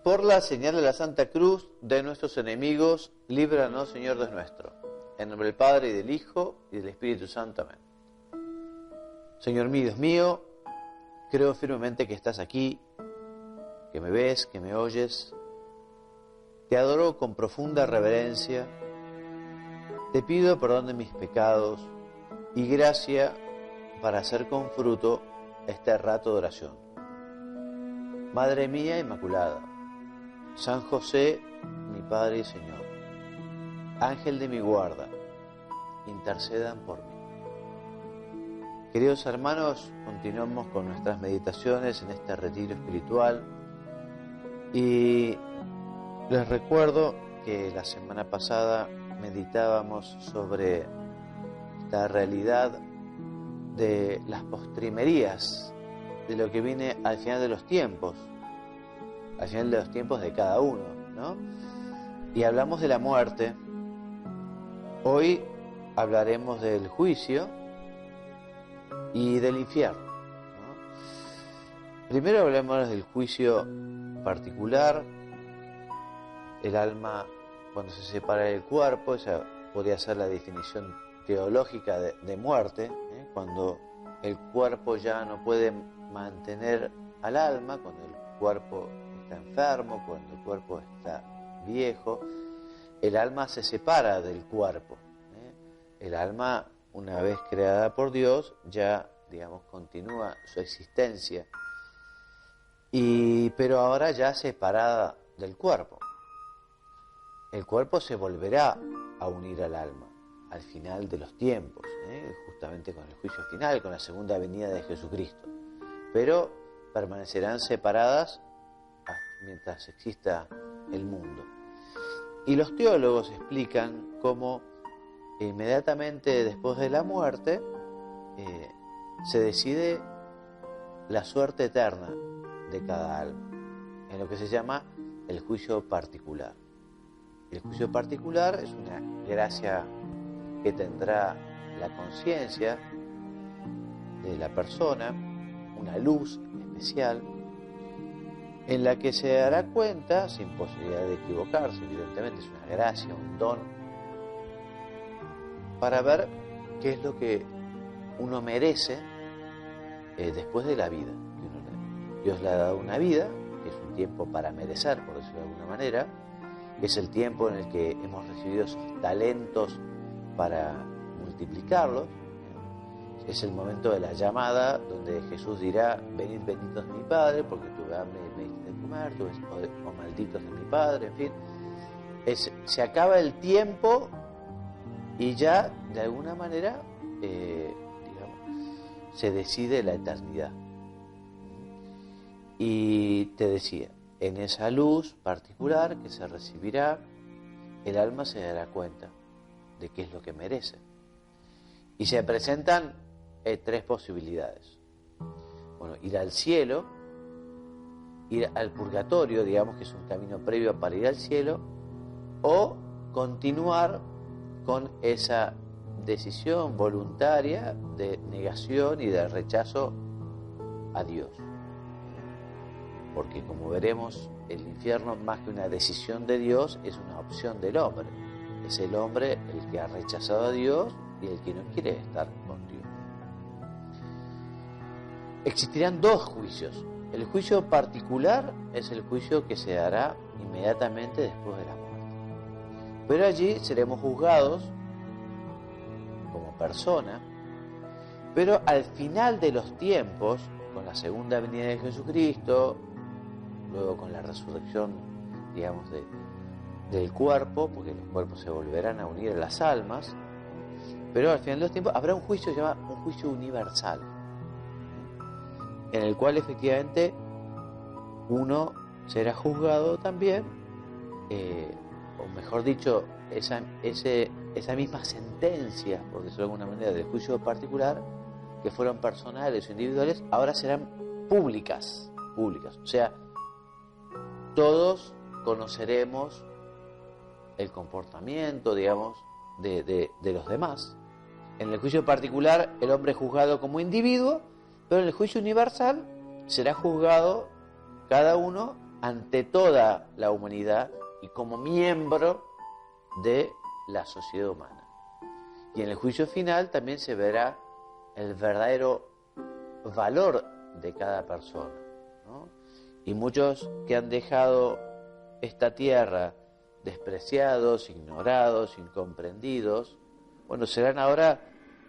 Por la señal de la Santa Cruz de nuestros enemigos, líbranos, Señor Dios nuestro. En nombre del Padre, y del Hijo, y del Espíritu Santo. Amén. Señor mío, Dios mío, creo firmemente que estás aquí, que me ves, que me oyes. Te adoro con profunda reverencia. Te pido perdón de mis pecados y gracia para hacer con fruto este rato de oración. Madre mía Inmaculada, San José, mi Padre y Señor, Ángel de mi guarda, intercedan por mí. Queridos hermanos, continuamos con nuestras meditaciones en este retiro espiritual y les recuerdo que la semana pasada meditábamos sobre esta realidad de las postrimerías, de lo que viene al final de los tiempos, al final de los tiempos de cada uno, ¿no? Y hablamos de la muerte. Hoy hablaremos del juicio y del infierno, ¿no? Primero hablemos del juicio particular. El alma, cuando se separa del cuerpo, esa podría ser la definición teológica de muerte, ¿eh? Cuando el cuerpo ya no puede mantener al alma, cuando el cuerpo está enfermo, cuando el cuerpo está viejo, el alma se separa del cuerpo, ¿eh? El alma, una vez creada por Dios, ya, digamos, continúa su existencia, pero ahora ya separada del cuerpo. El cuerpo se volverá a unir al alma al final de los tiempos, justamente con el juicio final, con la segunda venida de Jesucristo. Pero permanecerán separadas mientras exista el mundo. Y los teólogos explican cómo inmediatamente después de la muerte se decide la suerte eterna de cada alma, en lo que se llama el juicio particular. El juicio particular es una gracia que tendrá la conciencia de la persona, una luz especial, en la que se dará cuenta, sin posibilidad de equivocarse, evidentemente es una gracia, un don, para ver qué es lo que uno merece después de la vida. Dios le ha dado una vida, que es un tiempo para merecer, por decirlo de alguna manera, que es el tiempo en el que hemos recibido esos talentos para multiplicarlos. Es el momento de la llamada, donde Jesús dirá: venid benditos de mi Padre, porque tuve hambre y me diste de comer, o malditos de mi Padre, en fin. Se acaba el tiempo y ya, de alguna manera, se decide la eternidad. Y te decía, en esa luz particular que se recibirá, el alma se dará cuenta de qué es lo que merece. Y se presentan tres posibilidades. Bueno, ir al cielo, ir al purgatorio, digamos que es un camino previo para ir al cielo, o continuar con esa decisión voluntaria de negación y de rechazo a Dios. Porque, como veremos, el infierno, más que una decisión de Dios, es una opción del hombre. Es el hombre el que ha rechazado a Dios y el que no quiere estar con Dios. Existirán dos juicios. El juicio particular es el juicio que se dará inmediatamente después de la muerte. Pero allí seremos juzgados como persona, pero al final de los tiempos, con la segunda venida de Jesucristo, luego con la resurrección, digamos, del cuerpo, porque los cuerpos se volverán a unir a las almas, pero al final de los tiempos habrá un juicio que se llama un juicio universal, en el cual efectivamente uno será juzgado también, o mejor dicho, esa misma sentencia, por decirlo de alguna manera, del juicio particular, que fueron personales o individuales, ahora serán públicas. O sea, todos conoceremos el comportamiento, digamos, de los demás. En el juicio particular, el hombre es juzgado como individuo, pero en el juicio universal será juzgado cada uno ante toda la humanidad y como miembro de la sociedad humana. Y en el juicio final también se verá el verdadero valor de cada persona, ¿no? Y muchos que han dejado esta tierra despreciados, ignorados, incomprendidos, bueno, serán ahora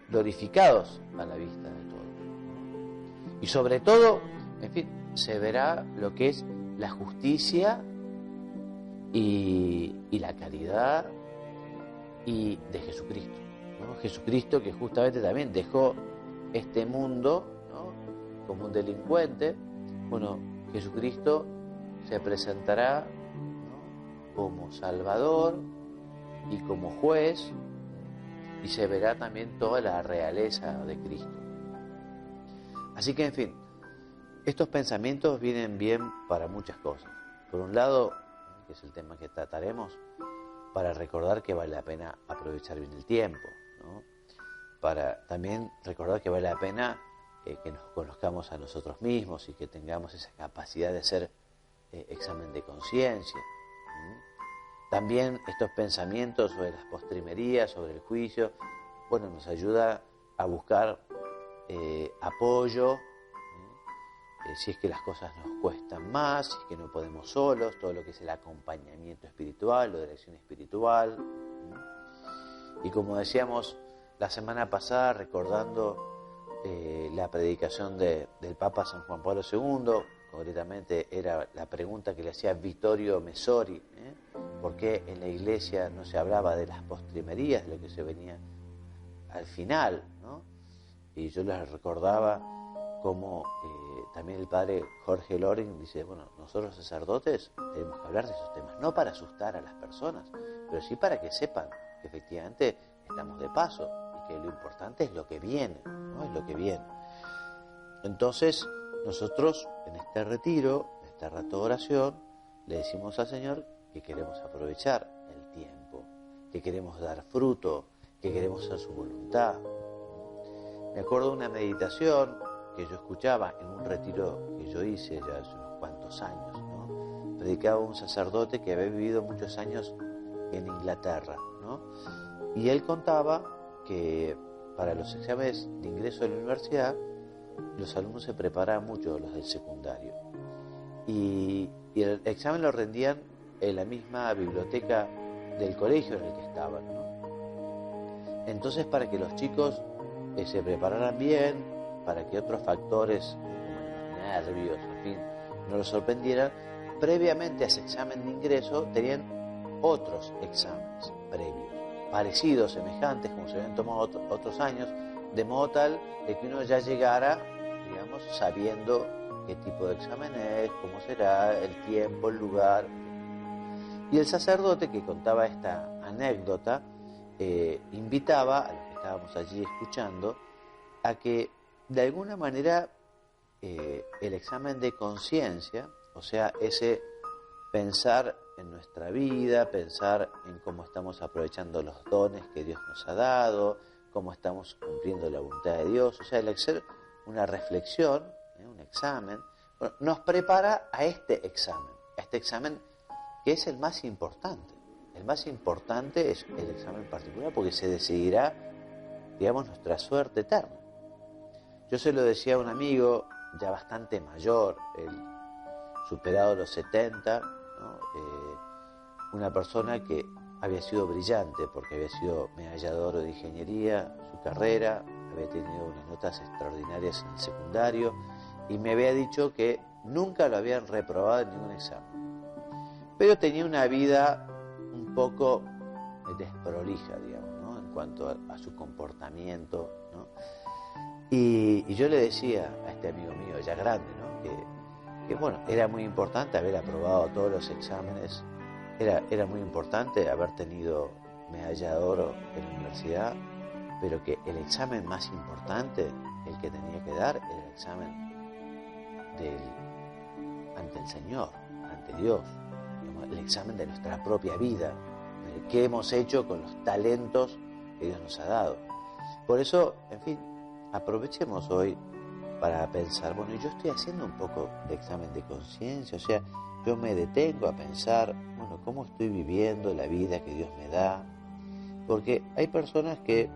glorificados a la vista de todos, ¿no? Y sobre todo, en fin, se verá lo que es la justicia y la caridad y de Jesucristo, ¿no? Jesucristo que justamente también dejó este mundo, ¿no?, como un delincuente. Bueno, Jesucristo se presentará, ¿no?, como Salvador y como juez, y se verá también toda la realeza de Cristo. Así que, en fin, estos pensamientos vienen bien para muchas cosas. Por un lado, que es el tema que trataremos, para recordar que vale la pena aprovechar bien el tiempo, ¿no? Para también recordar que vale la pena que nos conozcamos a nosotros mismos y que tengamos esa capacidad de hacer examen de conciencia. También estos pensamientos sobre las postrimerías, sobre el juicio, bueno, nos ayuda a buscar apoyo, si es que las cosas nos cuestan más, si es que no podemos solos, todo lo que es el acompañamiento espiritual, la dirección espiritual. Y como decíamos la semana pasada, recordando la predicación del Papa San Juan Pablo II, concretamente era la pregunta que le hacía Vittorio Messori, ¿por qué en la iglesia no se hablaba de las postrimerías, de lo que se venía al final, ¿no? Y yo les recordaba como también el padre Jorge Loring dice, bueno, nosotros los sacerdotes tenemos que hablar de esos temas, no para asustar a las personas, pero sí para que sepan que efectivamente estamos de paso y que lo importante es lo que viene, ¿no? Es lo que viene. Entonces, nosotros en este retiro, en este rato de oración, le decimos al Señor que queremos aprovechar el tiempo, que queremos dar fruto, que queremos hacer su voluntad. Me acuerdo de una meditación que yo escuchaba en un retiro que yo hice ya hace unos cuantos años, ¿no? Predicaba un sacerdote que había vivido muchos años en Inglaterra, ¿no? Y él contaba que para los exámenes de ingreso a la universidad los alumnos se preparaban mucho, los del secundario, y el examen lo rendían en la misma biblioteca del colegio en el que estaban, ¿no? Entonces, para que los chicos se prepararan bien, para que otros factores como los nervios, en fin, no los sorprendieran, previamente a ese examen de ingreso tenían otros exámenes previos, parecidos, semejantes, como se habían tomado otros años, de modo tal de que uno ya llegara, digamos, sabiendo qué tipo de examen es, cómo será, el tiempo, el lugar. Y el sacerdote que contaba esta anécdota invitaba a los que estábamos allí escuchando a que de alguna manera el examen de conciencia, o sea, ese pensar en nuestra vida, pensar en cómo estamos aprovechando los dones que Dios nos ha dado, cómo estamos cumpliendo la voluntad de Dios, o sea, el hacer una reflexión, un examen, bueno, nos prepara a este examen que es el más importante. El más importante es el examen particular porque se decidirá, digamos, nuestra suerte eterna. Yo se lo decía a un amigo ya bastante mayor, él superado los 70, ¿no? Una persona que había sido brillante porque había sido medallador de ingeniería, su carrera, había tenido unas notas extraordinarias en el secundario y me había dicho que nunca lo habían reprobado en ningún examen. Pero tenía una vida un poco desprolija, digamos, ¿no?, en cuanto a su comportamiento, ¿no? Y yo le decía a este amigo mío ya grande, ¿no?, que bueno, era muy importante haber aprobado todos los exámenes, era muy importante haber tenido medalla de oro en la universidad, pero que el examen más importante, el que tenía que dar, era el examen ante el Señor, ante Dios, el examen de nuestra propia vida, de qué hemos hecho con los talentos que Dios nos ha dado. Por eso, en fin, aprovechemos hoy para pensar, bueno, yo estoy haciendo un poco de examen de conciencia, o sea, yo me detengo a pensar, bueno, ¿cómo estoy viviendo la vida que Dios me da? Porque hay personas que,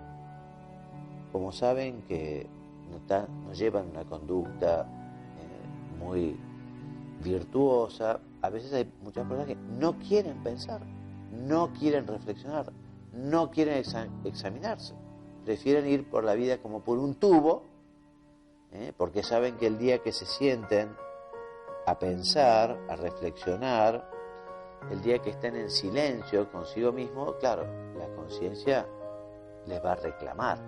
como saben que no llevan una conducta muy virtuosa, a veces hay muchas personas que no quieren pensar, no quieren reflexionar, no quieren examinarse. Prefieren ir por la vida como por un tubo, porque saben que el día que se sienten a pensar, a reflexionar, el día que estén en silencio consigo mismo, claro, la conciencia les va a reclamar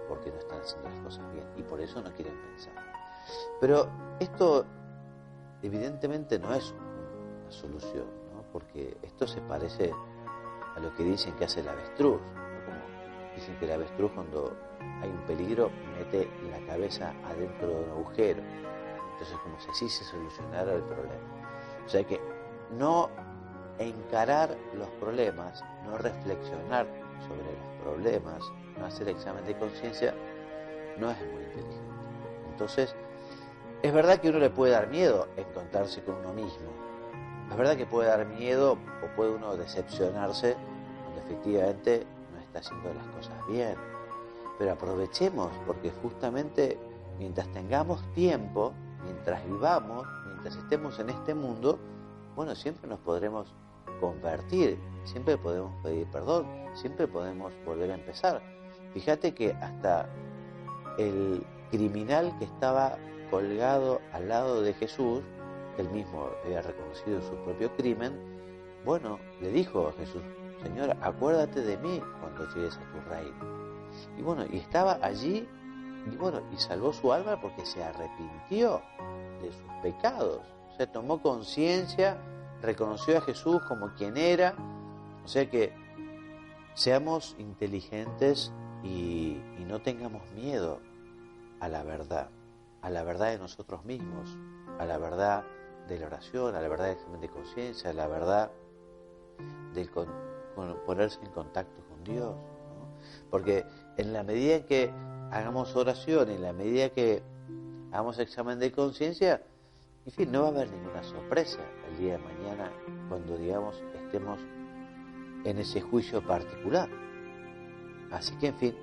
porque no están haciendo las cosas bien y por eso no quieren pensar. Pero esto evidentemente no es una solución, ¿no? Porque esto se parece a lo que dicen que hace el avestruz, ¿no? Como dicen que el avestruz, cuando hay un peligro, mete la cabeza adentro de un agujero. Entonces, como si así se solucionara el problema. O sea que no encarar los problemas, no reflexionar sobre los problemas, no hacer examen de conciencia, no es muy inteligente. Entonces, es verdad que a uno le puede dar miedo encontrarse con uno mismo. Es verdad que puede dar miedo o puede uno decepcionarse cuando efectivamente no está haciendo las cosas bien. Pero aprovechemos, porque justamente mientras tengamos tiempo, mientras vivamos, mientras estemos en este mundo, bueno, siempre nos podremos convertir, siempre podemos pedir perdón, siempre podemos volver a empezar. Fíjate que hasta el criminal que estaba colgado al lado de Jesús, que él mismo había reconocido su propio crimen, bueno, le dijo a Jesús: Señor, acuérdate de mí cuando llegues a tu reino. Y bueno, y estaba allí, y bueno, y salvó su alma porque se arrepintió de sus pecados. O sea, tomó conciencia, reconoció a Jesús como quien era. O sea que seamos inteligentes y no tengamos miedo a la verdad de nosotros mismos, a la verdad de la oración, a la verdad del examen de conciencia, a la verdad del ponerse en contacto con Dios, ¿no? Porque en la medida en que hagamos oración, en la medida que hagamos examen de conciencia, en fin, no va a haber ninguna sorpresa el día de mañana cuando, digamos, estemos en ese juicio particular. Así que, en fin,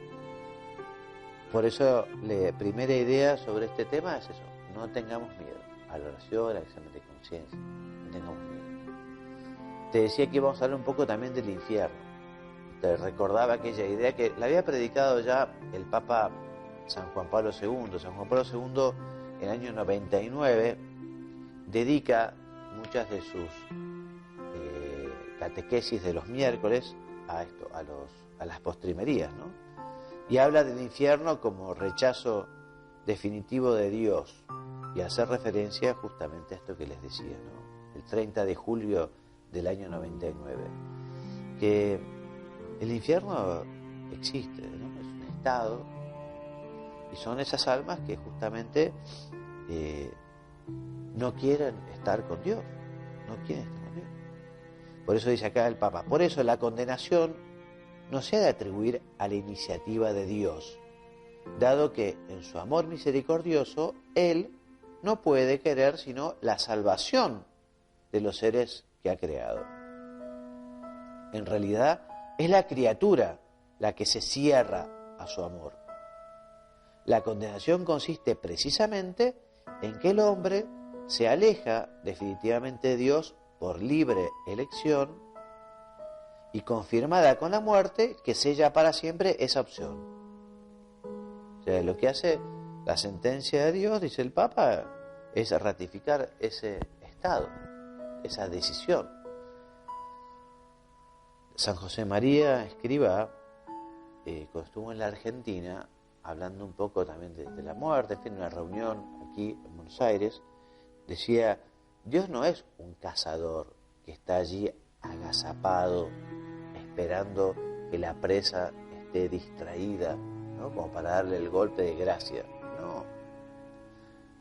por eso la primera idea sobre este tema es eso: no tengamos miedo a la oración, al examen de conciencia, no tengamos miedo. Te decía que íbamos a hablar un poco también del infierno. Te recordaba aquella idea que la había predicado ya el Papa San Juan Pablo II. San Juan Pablo II, en el año 99, dedica muchas de sus catequesis de los miércoles a esto, a las postrimerías, ¿no? Y habla del infierno como rechazo definitivo de Dios, y hace referencia justamente a esto que les decía, ¿no? El 30 de julio del año 99, que el infierno existe, ¿no? Es un estado, y son esas almas que justamente no quieren estar con Dios, no quieren estar con Dios. Por eso dice acá el Papa: por eso la condenación no se ha de atribuir a la iniciativa de Dios, dado que en su amor misericordioso Él no puede querer sino la salvación de los seres que ha creado. En realidad es la criatura la que se cierra a su amor. La condenación consiste precisamente en que el hombre se aleja definitivamente de Dios por libre elección y confirmada con la muerte, que sella para siempre esa opción. O sea, lo que hace la sentencia de Dios, dice el Papa, es ratificar ese estado, esa decisión. San José María Escrivá, cuando estuvo en la Argentina, hablando un poco también de la muerte, en una reunión aquí en Buenos Aires, decía: Dios no es un cazador que está allí agazapado, esperando que la presa esté distraída, ¿no? Como para darle el golpe de gracia. No.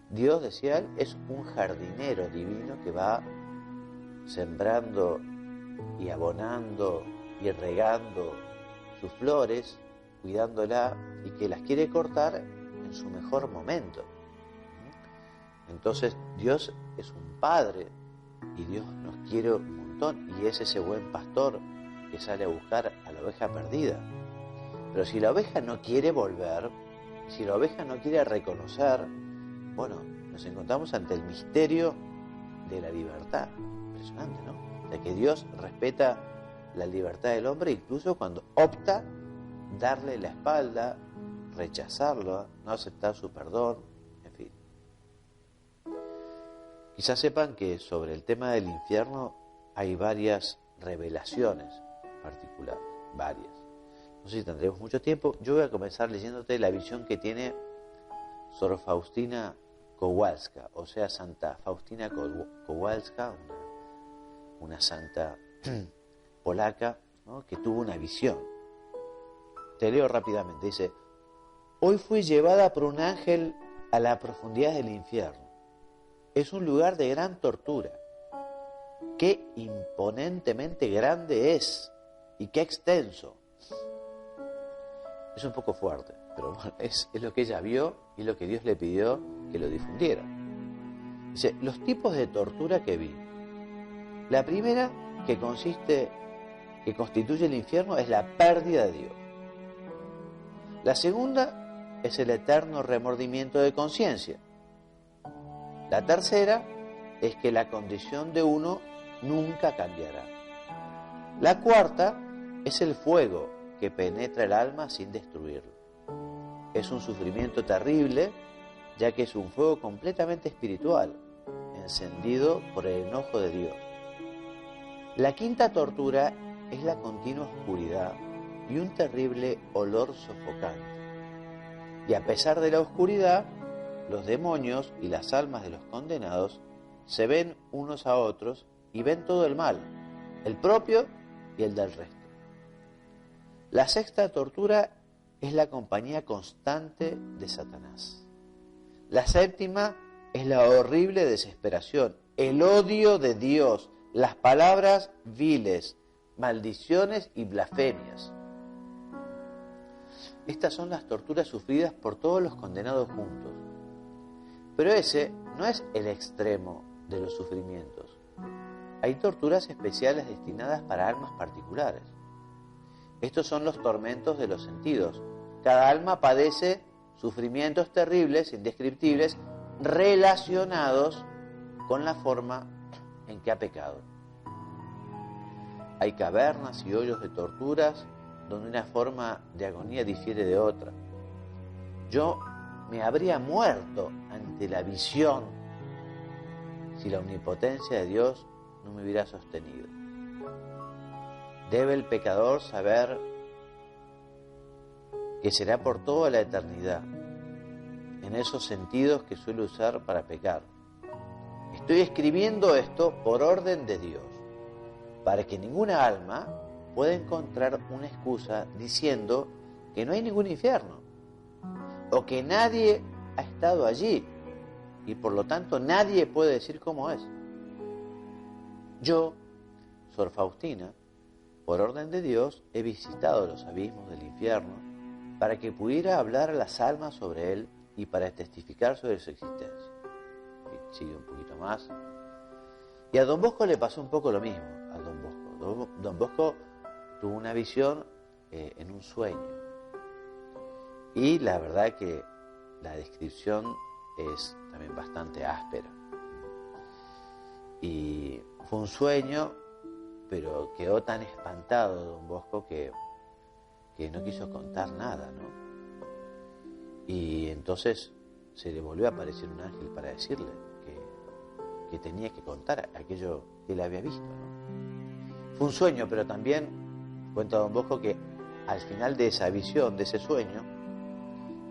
Dios, decía él, es un jardinero divino que va sembrando y abonando y regando sus flores, cuidándola, y que las quiere cortar en su mejor momento. Entonces Dios es un padre y Dios nos quiere un montón y es ese buen pastor que sale a buscar a la oveja perdida. Pero si la oveja no quiere volver, si la oveja no quiere reconocer, bueno, nos encontramos ante el misterio de la libertad. Impresionante, ¿no? De que Dios respeta la libertad del hombre incluso cuando opta darle la espalda, rechazarlo, no aceptar su perdón, en fin. Quizás sepan que sobre el tema del infierno hay varias revelaciones particulares, varias. No sé si tendremos mucho tiempo. Yo voy a comenzar leyéndote la visión que tiene Sor Faustina Kowalska, o sea, Santa Faustina Kowalska, una santa polaca, ¿no?, que tuvo una visión. Te leo rápidamente. Dice: hoy fui llevada por un ángel a la profundidad del infierno. Es un lugar de gran tortura. Qué imponentemente grande es y qué extenso. Es un poco fuerte, pero bueno, es lo que ella vio y lo que Dios le pidió que lo difundiera. Dice: los tipos de tortura que vi. La primera, que constituye el infierno, es la pérdida de Dios. La segunda es el eterno remordimiento de conciencia. La tercera es que la condición de uno nunca cambiará. La cuarta es el fuego que penetra el alma sin destruirlo. Es un sufrimiento terrible, ya que es un fuego completamente espiritual, encendido por el enojo de Dios. La quinta tortura es la continua oscuridad y un terrible olor sofocante. Y a pesar de la oscuridad, los demonios y las almas de los condenados se ven unos a otros y ven todo el mal, el propio y el del resto. La sexta tortura es la compañía constante de Satanás. La séptima es la horrible desesperación, el odio de Dios, las palabras viles, maldiciones y blasfemias. Estas son las torturas sufridas por todos los condenados juntos. Pero ese no es el extremo de los sufrimientos. Hay torturas especiales destinadas para almas particulares. Estos son los tormentos de los sentidos. Cada alma padece sufrimientos terribles, indescriptibles, relacionados con la forma en que ha pecado. Hay cavernas y hoyos de torturas donde una forma de agonía difiere de otra. Yo me habría muerto ante la visión si la omnipotencia de Dios no me hubiera sostenido. Debe el pecador saber que será por toda la eternidad, en esos sentidos que suele usar para pecar. Estoy escribiendo esto por orden de Dios, para que ninguna alma pueda encontrar una excusa diciendo que no hay ningún infierno, o que nadie ha estado allí, y por lo tanto nadie puede decir cómo es. Yo, Sor Faustina, por orden de Dios, he visitado los abismos del infierno para que pudiera hablar a las almas sobre él y para testificar sobre su existencia. Y sigue un poquito más. Y a Don Bosco le pasó un poco lo mismo. A Don Bosco tuvo una visión en un sueño. Y la verdad que la descripción es también bastante áspera. Y fue un sueño, pero quedó tan espantado Don Bosco que no quiso contar nada, ¿no? Y entonces se le volvió a aparecer un ángel para decirle que tenía que contar aquello que él había visto, ¿no? Fue un sueño, pero también cuenta Don Bosco que al final de esa visión, de ese sueño,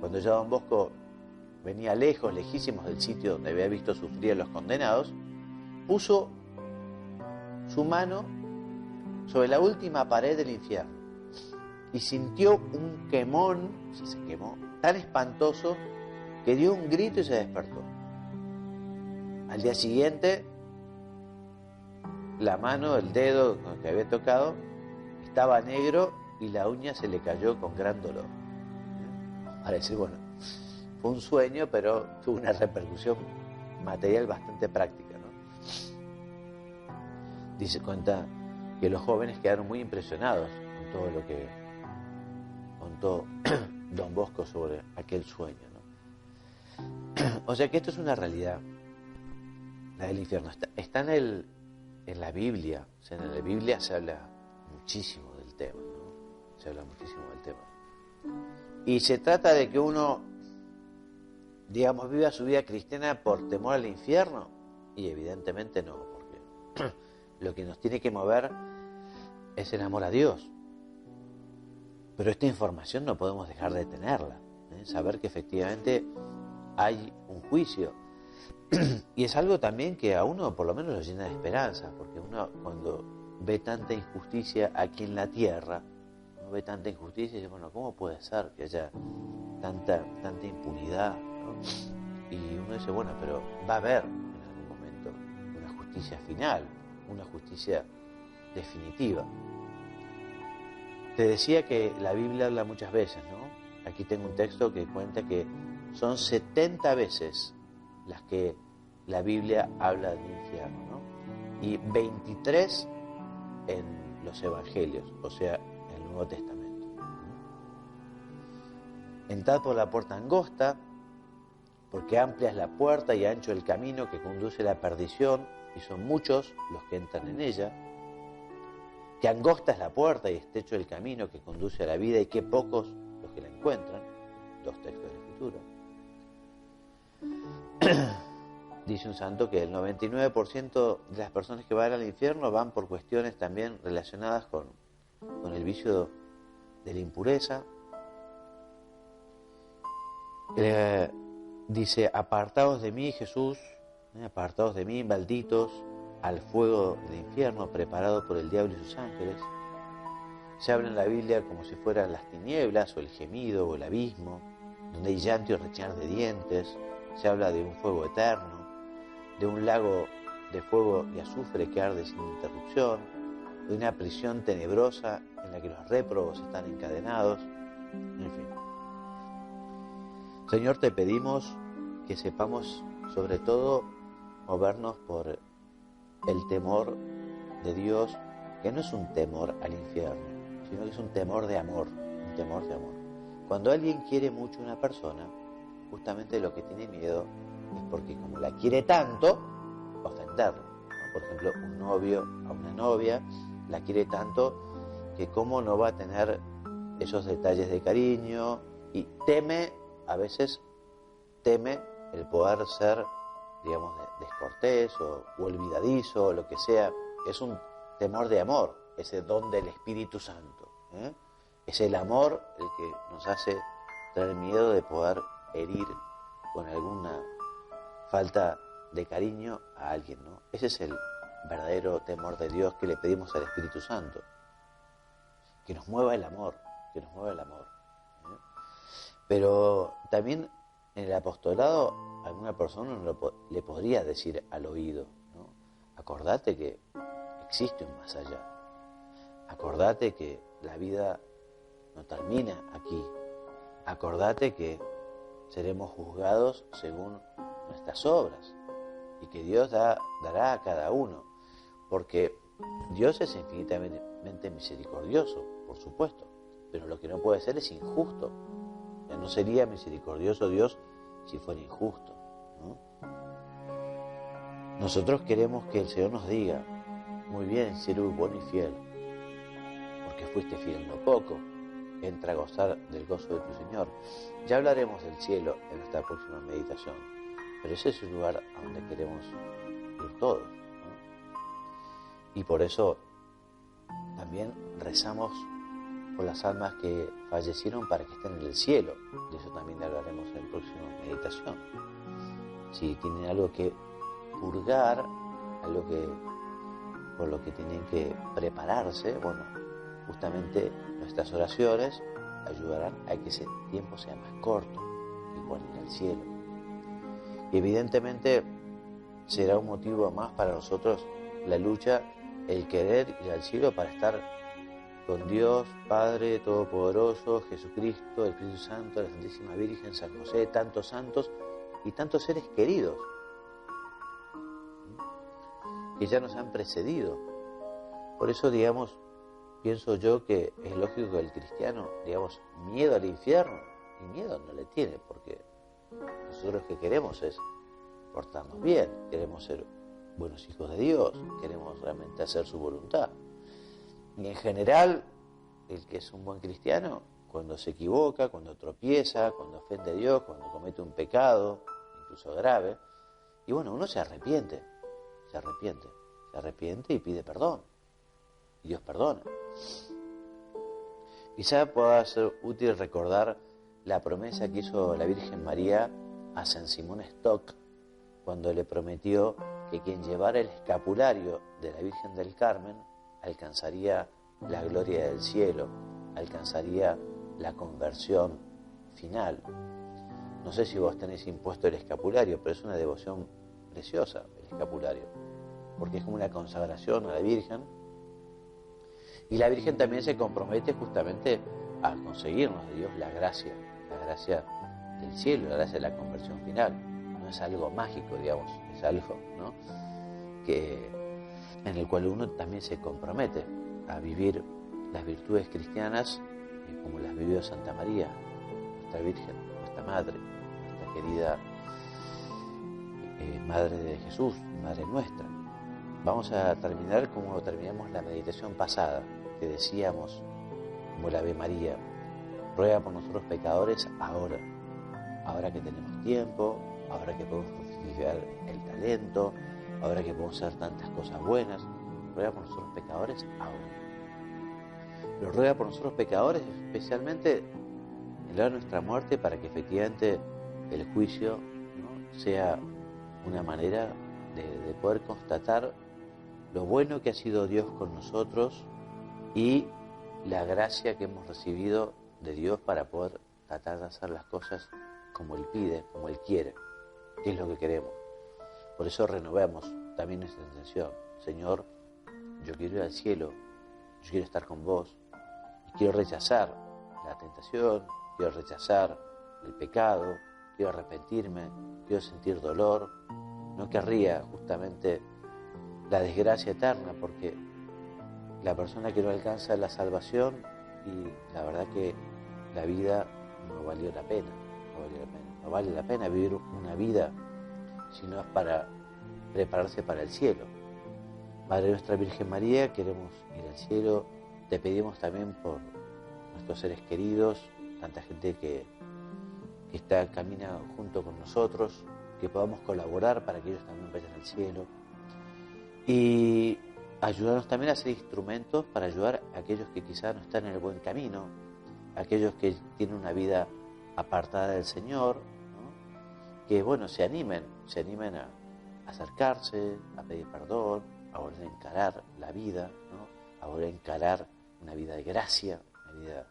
cuando ya Don Bosco venía lejos, lejísimos del sitio donde había visto sufrir a los condenados, puso su mano sobre la última pared del infierno y sintió un quemón, se quemó, tan espantoso que dio un grito y se despertó. Al día siguiente, la mano, el dedo con el que había tocado, estaba negro y la uña se le cayó con gran dolor. Para decir, bueno, fue un sueño, pero tuvo una repercusión material bastante práctica, ¿no? Cuenta que los jóvenes quedaron muy impresionados con todo lo que contó Don Bosco sobre aquel sueño, ¿no? O sea que esto es una realidad, la del infierno. Está en la Biblia, o sea, en la Biblia se habla muchísimo del tema, ¿no? Se habla muchísimo del tema. Y se trata de que uno, digamos, viva su vida cristiana por temor al infierno, y evidentemente no, porque lo que nos tiene que mover es el amor a Dios. Pero esta información no podemos dejar de tenerla, ¿eh? Saber que efectivamente hay un juicio. Y es algo también que a uno por lo menos lo llena de esperanza, porque uno cuando ve tanta injusticia aquí en la tierra, uno ve tanta injusticia y dice, bueno, ¿cómo puede ser que haya tanta impunidad, ¿no? Y uno dice, bueno, pero va a haber en algún momento una justicia final, una justicia definitiva. Te decía que la Biblia habla muchas veces, ¿no? Aquí tengo un texto que cuenta que son 70 veces las que la Biblia habla del infierno, ¿no? Y 23 en los Evangelios, o sea, en el Nuevo Testamento. Entrad por la puerta angosta, porque amplia es la puerta y ancho el camino que conduce a la perdición, y son muchos los que entran en ella. Que angosta es la puerta y estrecho el camino que conduce a la vida, y que pocos los que la encuentran. Dos textos de la Escritura. Dice un santo que el 99% de las personas que van al infierno van por cuestiones también relacionadas con el vicio de la impureza. Dice, apartaos de mí, Jesús, apartaos de mí, malditos, al fuego del infierno preparado por el diablo y sus ángeles. Se habla en la Biblia como si fueran las tinieblas o el gemido o el abismo, donde hay llanto y rechinar de dientes. Se habla de un fuego eterno, de un lago de fuego y azufre que arde sin interrupción, de una prisión tenebrosa en la que los réprobos están encadenados, en fin. Señor, te pedimos que sepamos sobre todo movernos por el temor de Dios, que no es un temor al infierno, sino que es un temor de amor, un temor de amor. Cuando alguien quiere mucho a una persona, justamente lo que tiene miedo es porque como la quiere tanto, ofenderla, ¿no? Por ejemplo, un novio a una novia la quiere tanto que cómo no va a tener esos detalles de cariño, y a veces teme el poder ser, digamos, descortés o olvidadizo o lo que sea. Es un temor de amor, ese don del Espíritu Santo, ¿eh? Es el amor el que nos hace tener miedo de poder herir con alguna falta de cariño a alguien, ¿no? Ese es el verdadero temor de Dios que le pedimos al Espíritu Santo, que nos mueva el amor, que nos mueva el amor, ¿eh? Pero también en el apostolado alguna persona le podría decir al oído, ¿no? Acordate que existe un más allá, acordate que la vida no termina aquí, acordate que seremos juzgados según nuestras obras y que Dios dará a cada uno, porque Dios es infinitamente misericordioso, por supuesto, pero lo que no puede ser es injusto. Ya no sería misericordioso Dios si fuera injusto, ¿no? Nosotros queremos que el Señor nos diga, muy bien, siervo bueno y fiel, porque fuiste fiel en lo poco, entra a gozar del gozo de tu Señor. Ya hablaremos del cielo en nuestra próxima meditación, pero ese es el lugar a donde queremos ir todos, ¿no? Y por eso también rezamos por las almas que fallecieron para que estén en el cielo. De eso también hablaremos en la próxima meditación. Si tienen algo que purgar, algo por lo que tienen que prepararse, bueno, justamente nuestras oraciones ayudarán a que ese tiempo sea más corto que igual ir al cielo. Y evidentemente será un motivo más para nosotros la lucha, el querer ir al cielo para estar con Dios, Padre Todopoderoso, Jesucristo, el Espíritu Santo, la Santísima Virgen, San José, tantos santos y tantos seres queridos que ya nos han precedido. Por eso, digamos, pienso yo que es lógico que el cristiano, digamos, miedo al infierno, y miedo no le tiene, porque nosotros lo que queremos es portarnos bien, queremos ser buenos hijos de Dios, queremos realmente hacer su voluntad. Y en general, el que es un buen cristiano, cuando se equivoca, cuando tropieza, cuando ofende a Dios, cuando comete un pecado, incluso grave, y bueno, uno se arrepiente y pide perdón. Y Dios perdona. Quizá pueda ser útil recordar la promesa que hizo la Virgen María a San Simón Stock cuando le prometió que quien llevara el escapulario de la Virgen del Carmen alcanzaría la gloria del cielo, alcanzaría la conversión final. No sé si vos tenés impuesto el escapulario, pero es una devoción preciosa el escapulario, porque es como una consagración a la Virgen, y la Virgen también se compromete justamente a conseguirnos de Dios la gracia del cielo, la gracia de la conversión final. No es algo mágico, digamos, es algo, ¿no?, en el cual uno también se compromete a vivir las virtudes cristianas como las vivió Santa María, nuestra Virgen, nuestra Madre, nuestra querida Madre de Jesús, Madre nuestra. Vamos a terminar como terminamos la meditación pasada, que decíamos, como la Ave María, ruega por nosotros pecadores ahora que tenemos tiempo, ahora que podemos fructificar el talento, ahora que podemos hacer tantas cosas buenas, ruega por nosotros pecadores ahora. Pero ruega por nosotros pecadores especialmente en la hora de nuestra muerte, para que efectivamente el juicio, ¿no?, sea una manera de poder constatar lo bueno que ha sido Dios con nosotros y la gracia que hemos recibido de Dios para poder tratar de hacer las cosas como Él pide, como Él quiere, que es lo que queremos. Por eso renovamos también nuestra intención. Señor, yo quiero ir al cielo, yo quiero estar con vos, y quiero rechazar la tentación, quiero rechazar el pecado, quiero arrepentirme, quiero sentir dolor. No querría justamente la desgracia eterna, porque la persona que no alcanza la salvación, y la verdad que la vida no valió la pena, no vale la pena vivir una vida si no es para prepararse para el cielo. Madre nuestra Virgen María, queremos ir al cielo, te pedimos también por nuestros seres queridos, tanta gente que camina junto con nosotros, que podamos colaborar para que ellos también vayan al cielo, y ayudarnos también a ser instrumentos para ayudar a aquellos que quizás no están en el buen camino, aquellos que tienen una vida apartada del Señor, ¿no?, que bueno, se animen a acercarse, a pedir perdón, a volver a encarar la vida, ¿no?, a volver a encarar una vida de gracia, una vida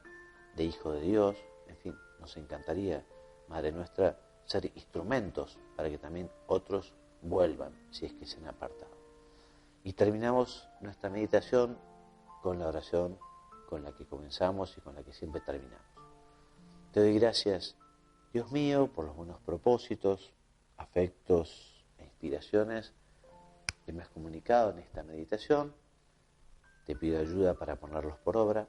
de hijo de Dios. En fin, nos encantaría, Madre nuestra, ser instrumentos para que también otros vuelvan, si es que se han apartado. Y terminamos nuestra meditación con la oración con la que comenzamos y con la que siempre terminamos. Te doy gracias, Dios mío, por los buenos propósitos, afectos e inspiraciones que me has comunicado en esta meditación. Te pido ayuda para ponerlos por obra.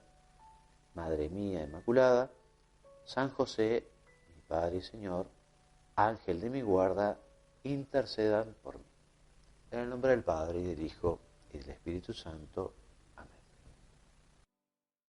Madre mía Inmaculada, San José, mi Padre y Señor, Ángel de mi guarda, intercedan por mí. En el nombre del Padre, y del Hijo, y del Espíritu Santo.